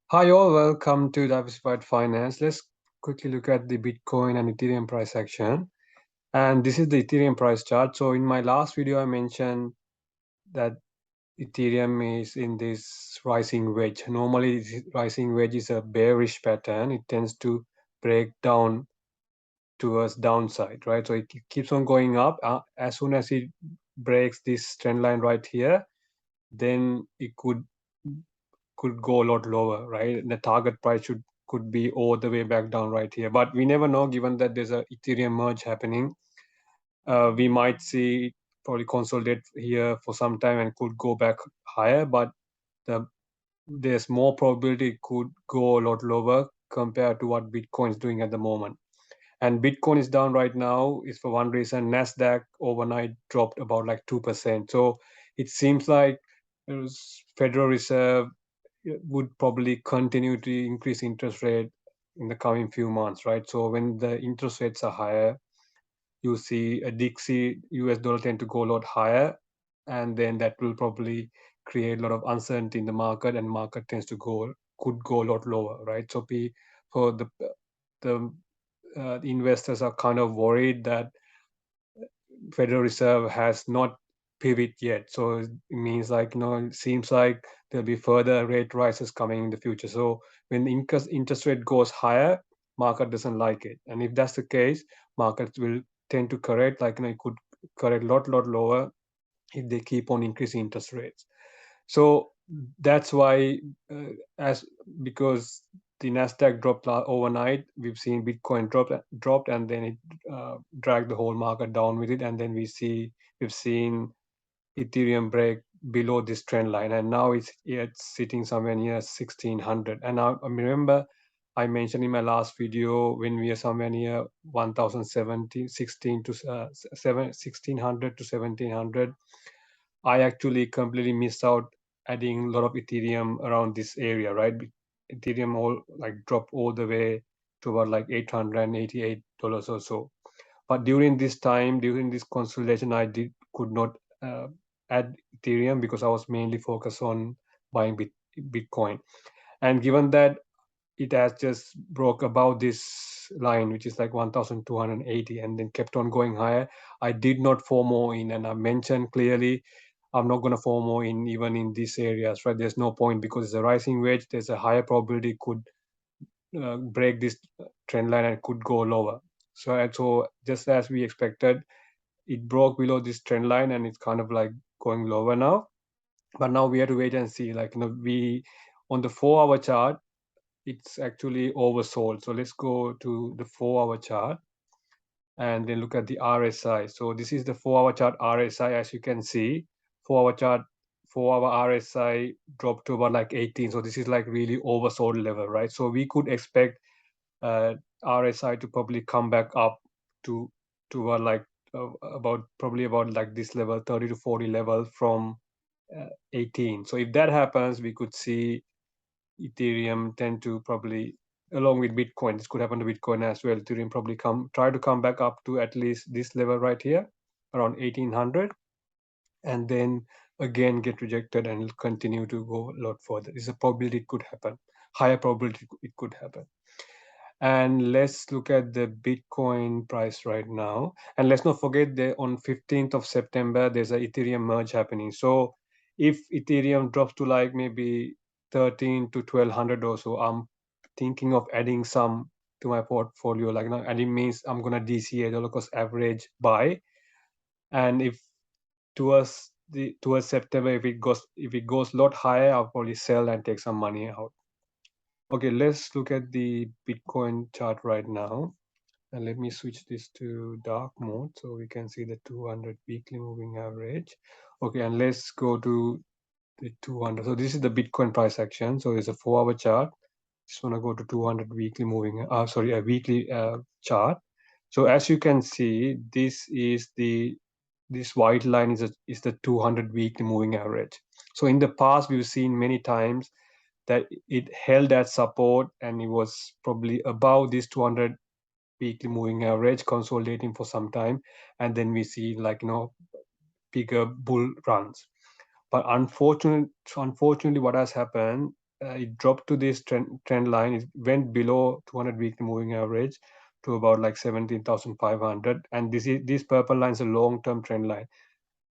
Hi all, welcome to Diversified Finance. Let's quickly look at the Bitcoin and Ethereum price action. And this is the Ethereum price chart. So in my last video, I mentioned that Ethereum is in this rising wedge. Normally, this rising wedge is a bearish pattern. It tends to break down towards downside, right? So it keeps on going up. As soon as it breaks this trend line right here, then it could go a lot lower, right? The target price could be all the way back down right here. But we never know, given that there's a Ethereum merge happening. We might see probably consolidate here for some time and could go back higher, but there's more probability it could go a lot lower compared to what Bitcoin is doing at the moment. And Bitcoin is down right now is for one reason. Nasdaq overnight dropped about like 2%. So it seems like Federal Reserve would probably continue to increase interest rate in the coming few months, right? So when the interest rates are higher, you see a Dixie US dollar tend to go a lot higher, and then that will probably create a lot of uncertainty in the market, and market tends to could go a lot lower, right? So for the investors are kind of worried that Federal Reserve has not pivot yet. So it means like, it seems like there'll be further rate rises coming in the future. So when the interest rate goes higher, market doesn't like it. And if that's the case, markets will tend to correct, like, it could correct a lot lower if they keep on increasing interest rates. So that's why, as because the Nasdaq dropped overnight, we've seen Bitcoin dropped, and then it dragged the whole market down with it, and then we've seen Ethereum break below this trend line, and now it's sitting somewhere near 1600. And I remember I mentioned in my last video when we are somewhere near 1070, 16 to 1600 to 1700. I actually completely missed out adding a lot of Ethereum around this area, right? Ethereum all like dropped all the way to about like $888 or so. But during this time, during this consolidation, could not add Ethereum because I was mainly focused on buying Bitcoin. And given that it has just broke above this line, which is like 1280, and then kept on going higher, I did not FOMO in, and I mentioned clearly I'm not going to FOMO in even in these areas, right? There's no point because it's a rising wedge. There's a higher probability could break this trend line and could go lower. So just as we expected, it broke below this trend line and it's kind of like going lower now. But now we have to wait and see. Like, we on the 4 hour chart, it's actually oversold. So let's go to the 4 hour chart and then look at the RSI. So this is the 4 hour chart RSI. As you can see, 4 hour chart, 4 hour RSI dropped to about like 18. So this is like really oversold level, right? So we could expect RSI to probably come back up to like about like this level, 30 to 40 level from 18. So if that happens, we could see Ethereum tend to probably, along with Bitcoin, this could happen to Bitcoin as well. Ethereum probably try to come back up to at least this level right here, around 1800, and then again get rejected and continue to go a lot further. It's a probability it could happen, higher probability it could happen. And let's look at the Bitcoin price right now. And let's not forget that on 15th of September, there's a Ethereum merge happening. So if Ethereum drops to like maybe 13 to 1200 or so, I'm thinking of adding some to my portfolio. Like, now adding means I'm gonna DCA, dollar cost average buy. And if towards September, if it goes a lot higher, I'll probably sell and take some money out. Okay, let's look at the Bitcoin chart right now. And let me switch this to dark mode so we can see the 200 weekly moving average. Okay, and let's go to the 200. So this is the Bitcoin price action. So it's a 4 hour chart. Just want to go to 200 weekly moving, a weekly chart. So as you can see, this white line is the 200 weekly moving average. So in the past, we've seen many times that it held that support and it was probably above this 200 weekly moving average consolidating for some time, and then we see like, bigger bull runs. But unfortunately what has happened, it dropped to this trend line. It went below 200 weekly moving average to about like 17,500, and this purple line is a long-term trend line,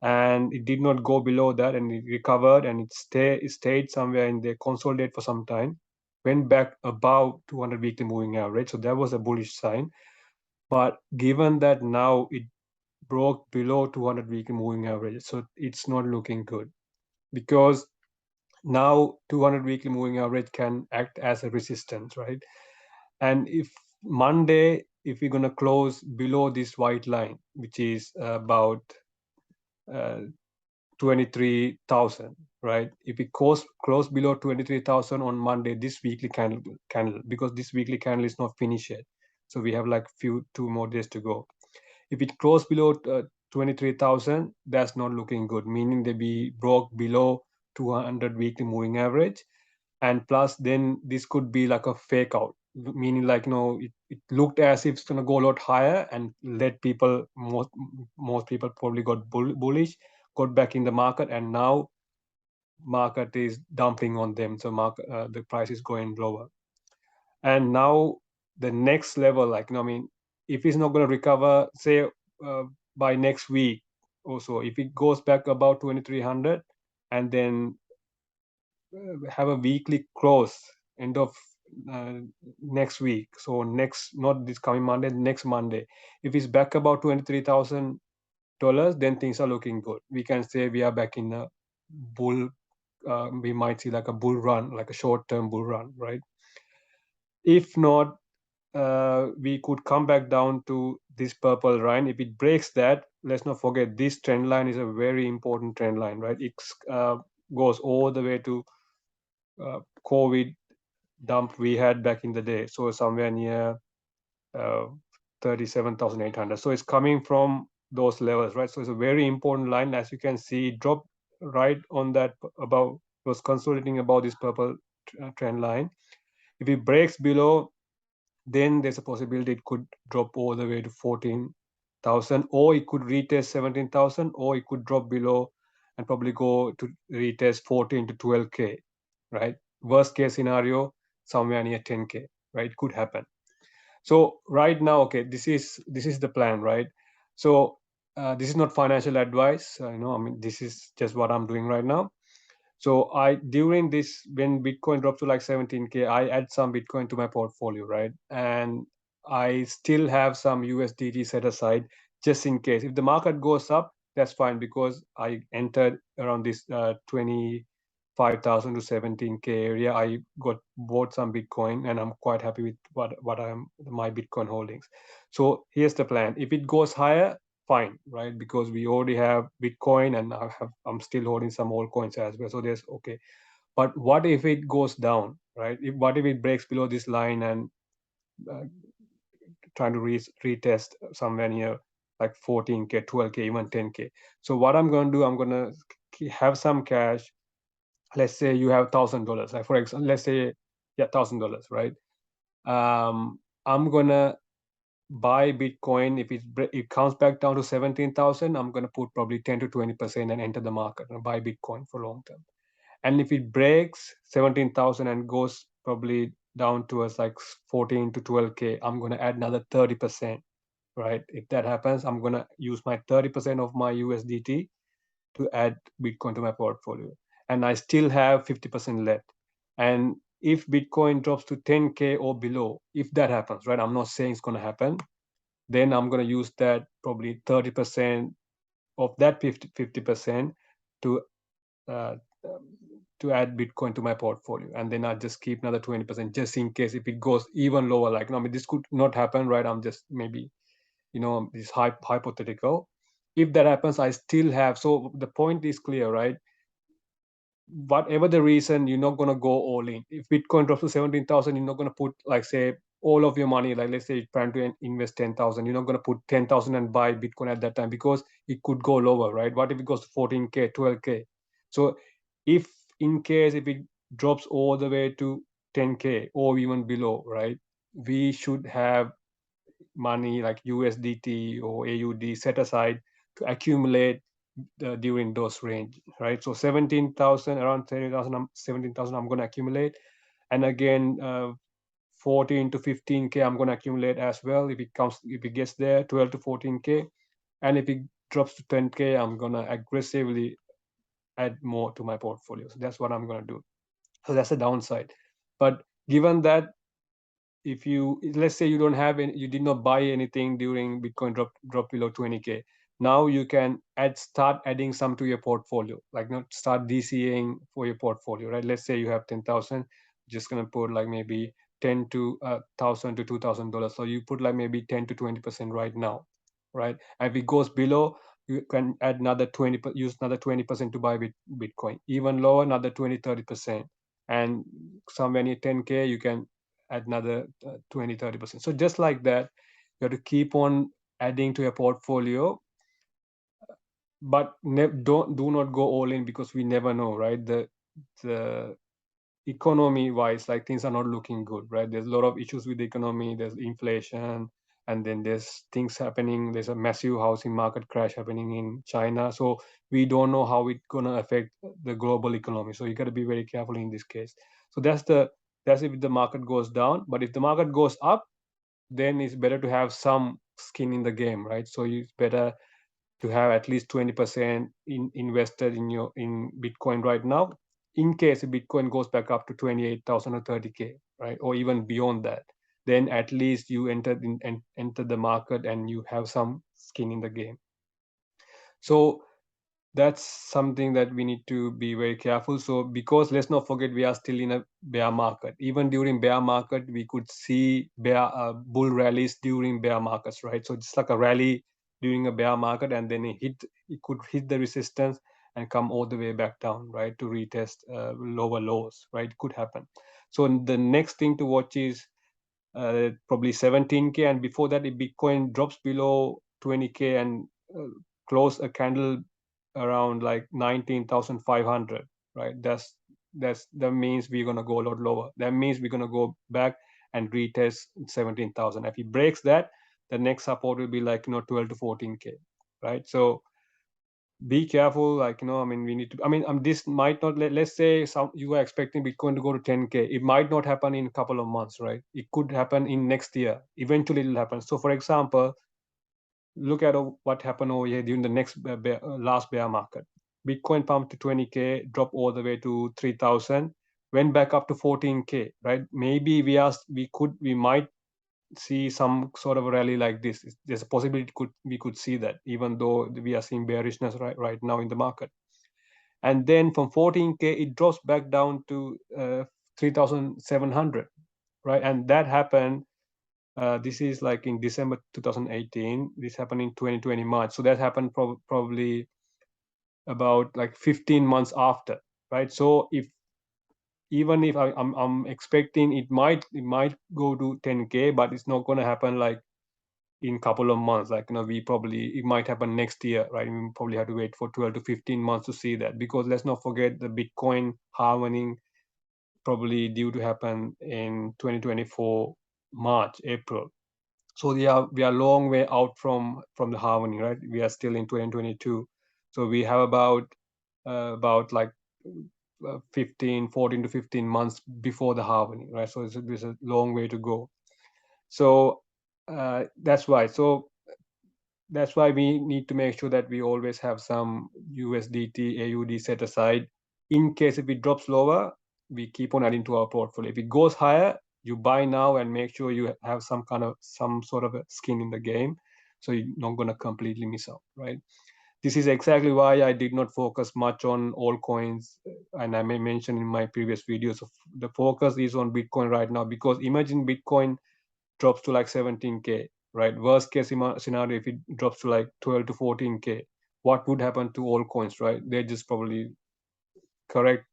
and it did not go below that, and it recovered, and it stayed somewhere in there, consolidate for some time, went back above 200 weekly moving average. So that was a bullish sign. But given that now it broke below 200 weekly moving average, so it's not looking good, because now 200 weekly moving average can act as a resistance, right? And if Monday, if we're going to close below this white line, which is about uh, 23,000, right? If we close below 23,000 on Monday, this weekly candle, because this weekly candle is not finished yet, so we have like 2 more days to go. If it close below 23,000, that's not looking good, meaning that we broke below 200 weekly moving average. And plus, then this could be like a fake out, meaning like, it looked as if it's going to go a lot higher, and let people, most people probably got bullish, got back in the market, and now market is dumping on them, so the price is going lower. And now the next level, like, if it's not going to recover, say, by next week, also if it goes back about 2300, and then have a weekly close end of uh, next week, so next, not this coming Monday, next Monday, if it's back about $23,000, then things are looking good. We can say we are back in a bull, we might see like a bull run, like a short-term bull run, right? If not, we could come back down to this purple line. If it breaks that, let's not forget this trend line is a very important trend line, right? It goes all the way to COVID dump we had back in the day, so somewhere near uh, 37,800. So it's coming from those levels, right? So it's a very important line. As you can see, it dropped right on that, about, was consolidating about this purple trend line. If it breaks below, then there's a possibility it could drop all the way to 14,000, or it could retest 17,000, or it could drop below and probably go to retest 14 to 12K, right? Worst case scenario, somewhere near 10K, right? It could happen. So right now, okay, this is the plan, right? So this is not financial advice, this is just what I'm doing right now. So during this, when Bitcoin dropped to like 17K, I add some Bitcoin to my portfolio, right? And I still have some USDT set aside just in case. If the market goes up, that's fine, because I entered around this 25,000 to 17K area. I bought some Bitcoin, and I'm quite happy with my Bitcoin holdings. So here's the plan. If it goes higher, fine, right? Because we already have Bitcoin, and I'm still holding some old coins as well. So there's okay. But what if it goes down, right? What if it breaks below this line and uh, trying to retest somewhere near like 14K, 12K, even 10K? So what I'm going to do, I'm going to have some cash. Let's say you have $1,000, like for example, let's say, yeah, $1,000, right? I'm gonna buy Bitcoin. If it comes back down to 17,000, I'm going to put probably 10 to 20% and enter the market and buy Bitcoin for long term. And if it breaks 17,000 and goes probably down towards like 14 to 12K, I'm going to add another 30%, right? If that happens, I'm going to use my 30% of my USDT to add Bitcoin to my portfolio. And I still have 50% left. And if Bitcoin drops to 10K or below, if that happens, right? I'm not saying it's going to happen, then I'm going to use that probably 30% of that 50% to uh, to add Bitcoin to my portfolio, and then I just keep another 20% just in case if it goes even lower. Like, this could not happen, right? I'm just maybe, it's hypothetical. If that happens, I still have. So the point is clear, right? Whatever the reason, you're not going to go all in. If Bitcoin drops to 17,000, you're not going to put, like, say, all of your money. Like, let's say you plan to invest 10,000, you're not going to put 10,000 and buy Bitcoin at that time, because it could go lower, right? What if it goes to 14K, 12K? So if in case if it drops all the way to 10K or even below, right, we should have money like USDT or AUD set aside to accumulate during those range, right? So 17,000, around 30,000, 17,000, I'm going to accumulate. And again, 14 to 15K, I'm going to accumulate as well. If it gets there, 12 to 14K. And if it drops to 10K, I'm going to aggressively add more to my portfolio. So that's what I'm going to do. So that's the downside. But given that, if you, let's say you don't have any, you did not buy anything during Bitcoin drop below 20K, now you can start adding some to your portfolio, like not start DCAing for your portfolio, right? Let's say you have 10,000, just gonna put like maybe 10 to 1,000 to $2,000. So you put like maybe 10 to 20% right now, right? And if it goes below, you can add another 20, use another 20% to buy Bitcoin. Even lower, another 20-30%. And somewhere near 10K, you can add another 20-30%. So just like that, you have to keep on adding to your portfolio, but do not go all in, because we never know, right? The economy wise, like things are not looking good, right? There's a lot of issues with the economy. There's inflation, and then there's things happening. There's a massive housing market crash happening in China. So we don't know how it's gonna affect the global economy. So you got to be very careful in this case. So that's if the market goes down. But if the market goes up, then it's better to have some skin in the game, right? So it's better to have at least 20% invested in Bitcoin right now, in case Bitcoin goes back up to 28,000 or 30K, right? Or even beyond that. Then at least you enter the market and you have some skin in the game. So that's something that we need to be very careful. So because let's not forget, we are still in a bear market. Even during bear market, we could see bull rallies during bear markets, right? So it's like a rally during a bear market, and then it could hit the resistance and come all the way back down, right, to retest lower lows, right? It could happen. So the next thing to watch is probably 17K, and before that, if Bitcoin drops below 20K and close a candle around like 19,500, right? That means we're gonna go a lot lower. That means we're gonna go back and retest 17,000. If he breaks that, the next support will be like 12 to 14K, right? So be careful, like I mean, we need to, I mean, this might not, let's say you are expecting Bitcoin to go to 10K. It might not happen in a couple of months, right? It could happen in next year. Eventually it'll happen. So for example, look at what happened over here during the last bear market. Bitcoin pumped to 20K, dropped all the way to 3,000, went back up to 14K, right? Maybe we might see some sort of a rally like this. There's a possibility we could see that, even though we are seeing bearishness right now in the market. And then from 14K, it drops back down to 3,700, right? And that happened. This is like in December 2018. This happened in 2020 March. So that happened probably about like 15 months after, right? So even if I'm expecting it might go to 10K, but it's not going to happen like in couple of months. Like it might happen next year, right? We probably have to wait for 12 to 15 months to see that, because let's not forget the Bitcoin halving probably due to happen in 2024 March, April. So we are a long way out from the halving, right? We are still in 2022. So we have about like 14 to 15 months before the halving, right? So there's a long way to go. So that's why. So that's why we need to make sure that we always have some USDT, AUD set aside in case if it drops lower, we keep on adding to our portfolio. If it goes higher, you buy now and make sure you have some sort of a skin in the game, so you're not going to completely miss out, right? This is exactly why I did not focus much on altcoins, and I may mention in my previous videos. The focus is on Bitcoin right now, because imagine Bitcoin drops to like 17K, right? Worst case scenario, if it drops to like 12 to 14K, what would happen to all coins, right? They just probably correct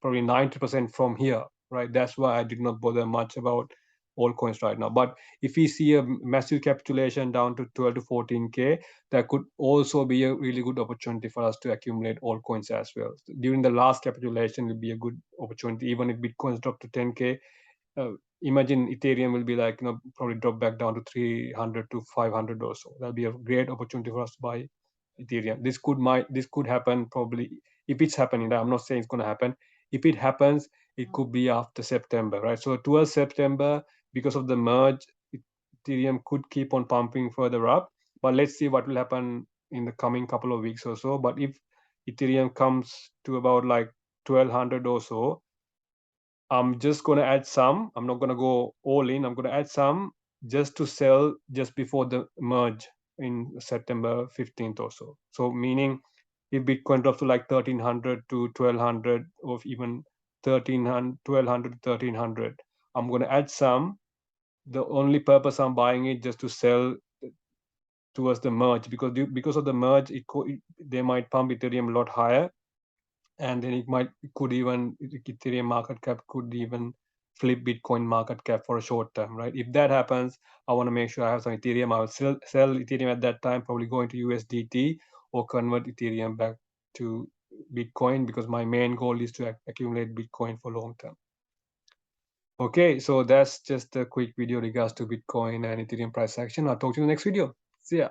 probably 90% from here, right? That's why I did not bother much about all coins right now. But if we see a massive capitulation down to 12 to 14K, that could also be a really good opportunity for us to accumulate all coins as well. During the last capitulation will be a good opportunity. Even if Bitcoins drop to 10K, imagine Ethereum will be like probably drop back down to 300 to 500 or so. That'll be a great opportunity for us to buy Ethereum. This could happen probably. If it's happening, I'm not saying it's going to happen. If it happens, it could be after September, right? So towards September, because of the merge, Ethereum could keep on pumping further up. But let's see what will happen in the coming couple of weeks or so. But if Ethereum comes to about like 1200 or so, I'm just going to add some. I'm not going to go all in. I'm going to add some just to sell just before the merge in September 15th or so. So meaning if Bitcoin drops to like 1300 to 1200 or even 1300, 1200 to 1300, I'm going to add some. The only purpose I'm buying it just to sell towards the merge, because of the merge, they might pump Ethereum a lot higher, and then Ethereum market cap could even flip Bitcoin market cap for a short term, right? If that happens, I want to make sure I have some Ethereum. I will sell Ethereum at that time, probably go into USDT or convert Ethereum back to Bitcoin, because my main goal is to accumulate Bitcoin for long term. Okay, so that's just a quick video regards to Bitcoin and Ethereum price action. I'll talk to you in the next video. See ya.